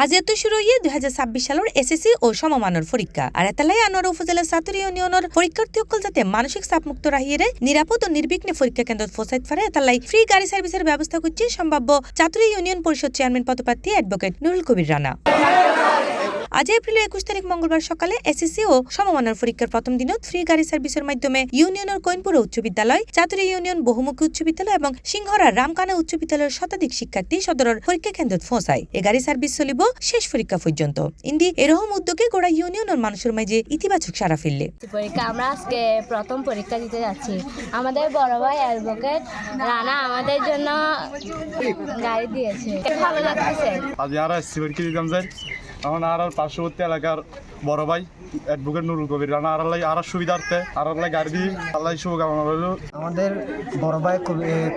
আজ এত শুরু হয়ে 2026 সালের এসএসসি ও সমমানের পরীক্ষা আর এতলাই আনোয়ারা উপজেলা ছাত্রী ইউনিয়নের পরীক্ষার্থীসকল যাতে মানসিক চাপমুক্ত রাহিয়ে নিরাপদ ও নির্বিঘ্নে পরীক্ষা কেন্দ্র পৌঁছাইতে পারে এতলাই ফ্রি গাড়ি সার্ভিসের ব্যবস্থা করছে সম্ভাব্য ছাত্রী ইউনিয়ন পরিষদ চেয়ারম্যান পদপ্রার্থী অ্যাডভোকেট নুরুল কবির রানা। আজ এপ্রিল 21 তারিখ মঙ্গলবার সকালে এসএসসি ও সমমানের পরীক্ষার প্রথম দিনত ফ্রি গাড়ি সার্ভিসের মাধ্যমে ইউনিয়নের কইনপুর উচ্চ বিদ্যালয়, চাতুরী ইউনিয়ন বহুমুখী উচ্চ বিদ্যালয় এবং সিংহরা রামকানা উচ্চ বিদ্যালয়ের শতাধিক শিক্ষার্থী সদরের পরীক্ষা কেন্দ্রে পৌঁছায়। এই গাড়ি সার্ভিস চলিব শেষ পরীক্ষা পর্যন্ত। ইন্দি এরকম উদ্যোগে গোড়া ইউনিয়নের মানুষের মাঝে ইতিবাচক সাড়া ফেললে। আমরা আজকে প্রথম পরীক্ষা দিতে যাচ্ছি। আমাদের বড় ভাই অ্যাডভোকেট রানা আমাদের জন্য গাড়ি দিয়েছে, ভালো লাগছে। আজ আর পরীক্ষা দিতাম যাই এখন আর পার্শ্ববর্তী এলাকার বড় ভাই অ্যাডভোকেট নুরুল কবির রানা আর সুবিধার্থে আর গাড়ি দিয়ে আল্লাহ শুভকামনা রইল। আমাদের বড় ভাই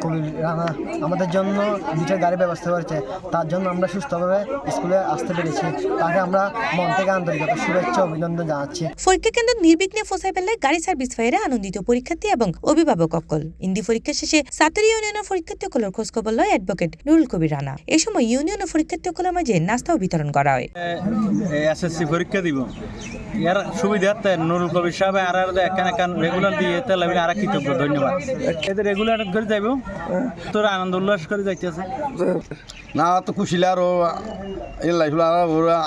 কবির রানা আমাদের জন্য দুটো গাড়ি ব্যবস্থা করেছে, তার জন্য আমরা সুস্থভাবে স্কুলে আসতে পেরেছি। তাকে আমরা মন থেকে আন্তরিক শুভেচ্ছা অভিনন্দন জানাচ্ছি। পরীক্ষা কেন্দ্র নির্বিঘ্নে পৌঁছায় পেলে গাড়ি সার্ভিস পাইরে আনন্দিত পরীক্ষার্থী এবং অভিভাবক অকল। ইন্দি পরীক্ষা শেষে ছাত্রী ইউনিয়নের পরীক্ষার্থী অকলের খোঁজ খবর লয় অ্যাডভোকেট নুরুল কবির রানা। এই সময় ইউনিয়নের পরীক্ষার্থী অকলের মাঝে নাস্তাও বিতরণ করা হয়। এসএসসি পরীক্ষা দিব এর সুবিধার্থে নুরুল কবির সাহেব আর এখান রেগুলার দিয়ে তাহলে আমি আর কৃতজ্ঞ, ধন্যবাদ। এদের রেগুলার করে যাইব তোর আনন্দ উল্লাস করে যাইতেছে না তো খুশিলে আরো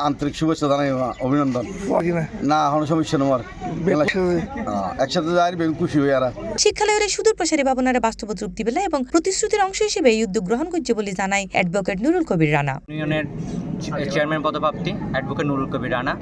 আন্তরিক শুভেচ্ছা জানাই, অভিনন্দন। না কোনো সমস্যা নেই, একসাথে যাই খুশি হই। আর শিক্ষালয়ের সুদূর প্রসারী ভাবনার বাস্তব রূপ দিবেলা এবং প্রতিশ্রুতির অংশ হিসেবে এই উদ্যোগ গ্রহণ করছে বলে জানায় অ্যাডভোকেট নুরুল কবির রানা। ইউনিয়নের চেয়ারম্যান পদপ্রার্থী অ্যাডভোকেট নুরুল কবির রানা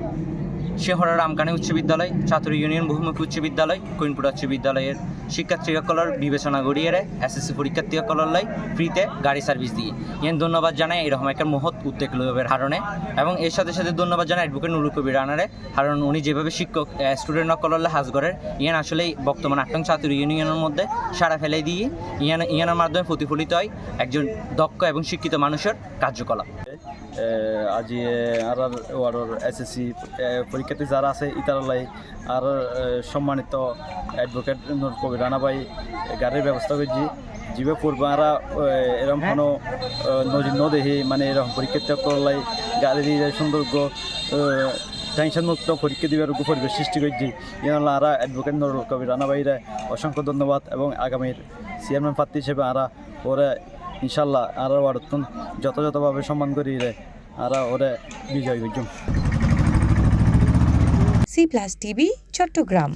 সিংহরা রামকানা উচ্চ বিদ্যালয়, চাতুরী ইউনিয়ন বহুমুখী উচ্চ বিদ্যালয়, কইনপুর উচ্চ বিদ্যালয়ের শিক্ষার্থীসকলের বিবেচনা করিয়ে এসএসসি পরীক্ষার্থীসকলের ফ্রিতে গাড়ি সার্ভিস দিয়ে ইয়ান ধন্যবাদ জানাই এরকম একটা মহৎ উদ্যোগ লইবের কারণে। এবং এর সাথে সাথে ধন্যবাদ জানাই অ্যাডভোকেট নুরুল কবির রানারে, কারণ উনি যেভাবে শিক্ষক স্টুডেন্টসকলের হাজ করেন ইয়ান আসলে বর্তমান আটং চাতুরী ইউনিয়নের মধ্যে সারা ফেলে দিয়ে ইয়ানের মাধ্যমে প্রতিফলিত হয় একজন দক্ষ এবং শিক্ষিত মানুষের কার্যকলাপ। আজি আর ওয়ার্ডর এসএসসি পরীক্ষার্থী যারা আছে ইতারালাই আর সম্মানিত অ্যাডভোকেট নুরুল কবির রানা ভাই গাড়ির ব্যবস্থা করছি। জীবে পূর্বে আর এরকম কোনো নজির দেখি মানে এরকম পরীক্ষার্থী করলাই গাড়ি দিয়ে সৌন্দর্য টেনশন মুক্ত পরীক্ষা দিবার পরিবেশ সৃষ্টি করছি। ইয়ান আর অ্যাডভোকেট নুরুল কবির রানা ভাইরা অসংখ্য ধন্যবাদ এবং আগামীর চেয়ারম্যান প্রার্থী হিসেবে আর ওরা ইনশাল্লাহ আর ওয়ার্ডতন যথাযথভাবে সম্মান করি আর ওরা বিজয় করছুন। C+ TV Chittagong.